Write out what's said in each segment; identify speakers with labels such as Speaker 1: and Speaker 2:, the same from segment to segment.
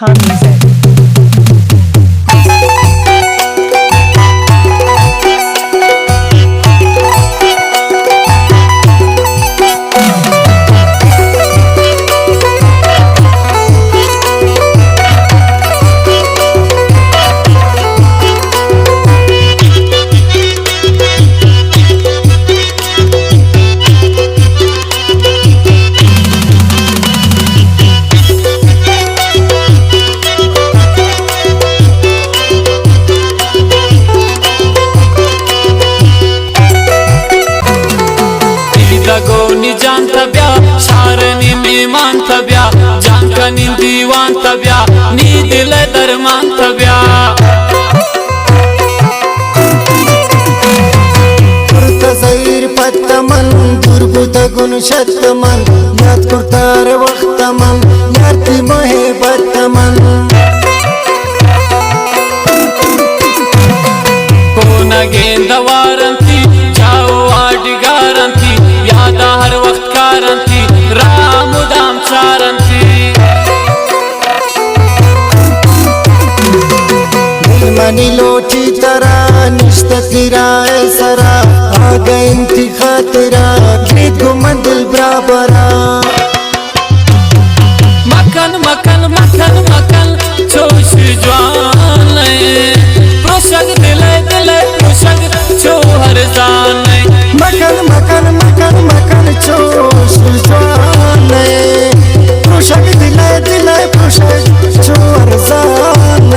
Speaker 1: Khan Music.
Speaker 2: जान तब्या शारनी मेहमान तब्या जान का नी दीवान तब्या नी दिल दरमान तब्या
Speaker 3: जैर पत्तमन दुर्बुद गुण शतमन याद कुर्तार वक्तमन याती महे बत्तमन
Speaker 2: कोना गेंदवारंती जाओ आडिगारंती यादा हर वक्त कारंती राम दाम चारंती
Speaker 3: दिलमनी लोटी तरा निश्त किराए सरा आगा इंती खातिरा गीत गुमन दिल बराबरा
Speaker 2: मकन मकन मकन मकन चोश जवान प्रोशक दिले दिले प्रोशक चो हर जान
Speaker 3: मकन मकन मकन मकन चोश जवान प्रोशक दिले दिले प्रोशक चो हर जान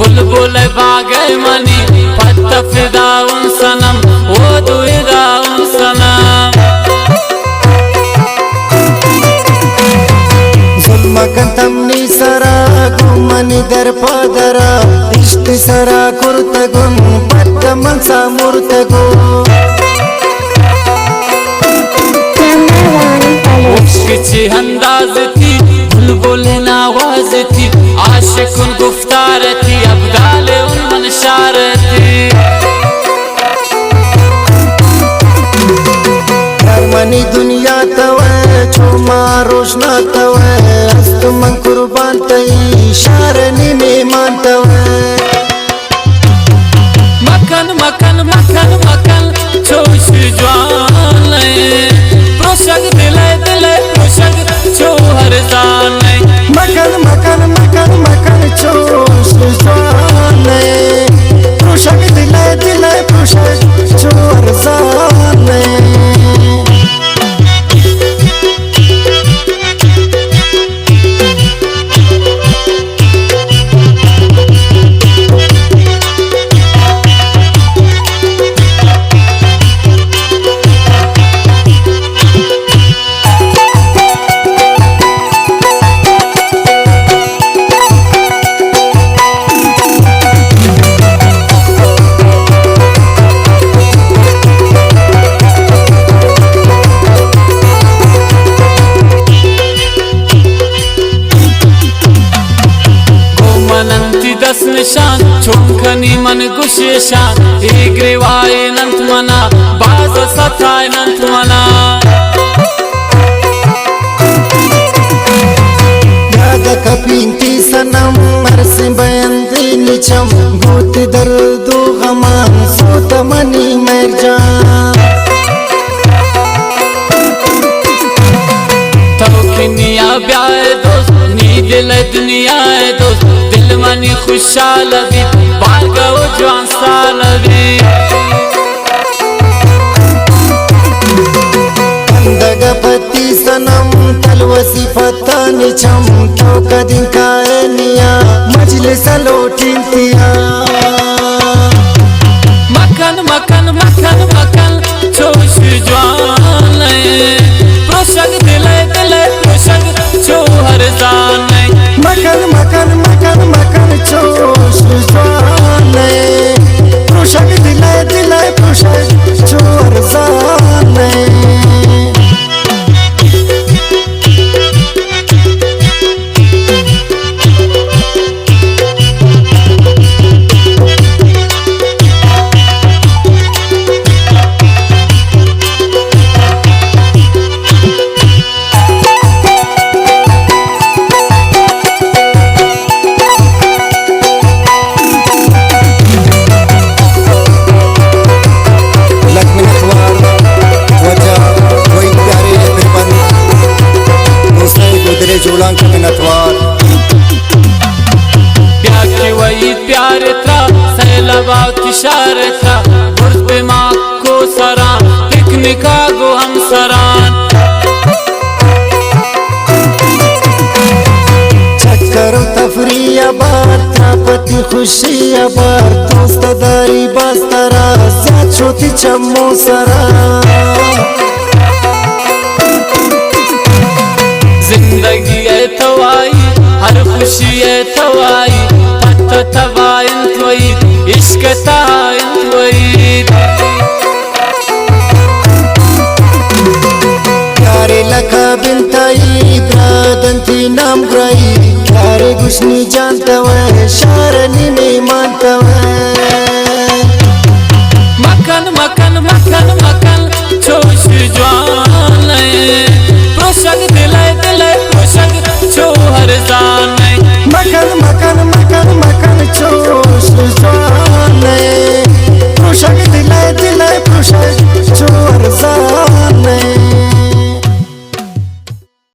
Speaker 3: बुलबुल बागे मनी पत्त फिदाउन सनम वो दुइदाउन सनम जुल्म कंतमनी सरा गुमनी दर पादरा इश्क सरा कुर्तगुन पत्त मनसा मुर्तगु
Speaker 2: किसी अंदाज थी बुलबुल आवाज थी आशिक उन गुफ्तार थी अब्दाल उन मनशार थी
Speaker 3: मनी दुनिया तवे छुमा रोशना तवे अस्त मन कुर्बान तई शारनी मेहमान तवे
Speaker 2: मकन मकन मकन मकन चोश जवान प्रोशक दिले दिले प्रोशक चो हर जान
Speaker 3: मकन मकन मकन मकन चोश जवान प्रोशक दिले दिले प्रोशक चो हर जान
Speaker 2: दस निशान छुमखनी मन गुशेशान एक रिवाय नंत मना बाज सताय नंत मना
Speaker 3: याद कपींती सनम मरस बयंती निचम भूत दर्दो गमान सोत मनी मर जान
Speaker 2: तौखनिया ब्याए दोस्त नी दिल दुनिया दोस्त दिल मनी खुशाल भी बागा वो जवान साल भी
Speaker 3: अंदगपति सनम तलवसी फता निचम तो कदिन काए निया मजलिस लोटिंतिया
Speaker 2: मकन मकन मखन मखन मखन जोश जवान प्रोशग दिले दिले प्रोशग छो हर जान
Speaker 3: मखन मखन मखन मखन जोश जवान प्रोशग दिले दिले प्रोशग छो हर जान
Speaker 2: प्यार था सैलबाव तिशार था बुर्ज पे माँ को सरा पिकनिका गो हम सरान
Speaker 3: चक्कर तफरिया बार था पति खुशिया बार दोस्तदारी बस्तरा ज्यादा छोटी चम्मो सरा
Speaker 2: जिंदगी है तवाई हर खुशी है तवाई पत्त तवाइन त्वई इश्क ताइन त्वई
Speaker 3: प्यारे लखा बिनताई ब्रादंती नाम ग्राई प्यारे गुशनी जानता है शारनी में मानता है
Speaker 2: मखन मखन मखन मखन जोश जवान प्रोशग दिले दिले प्रोशग छो हर जान
Speaker 3: मखन मखन मखन मखन जोश जवान प्रोशग दिले दिले प्रोशग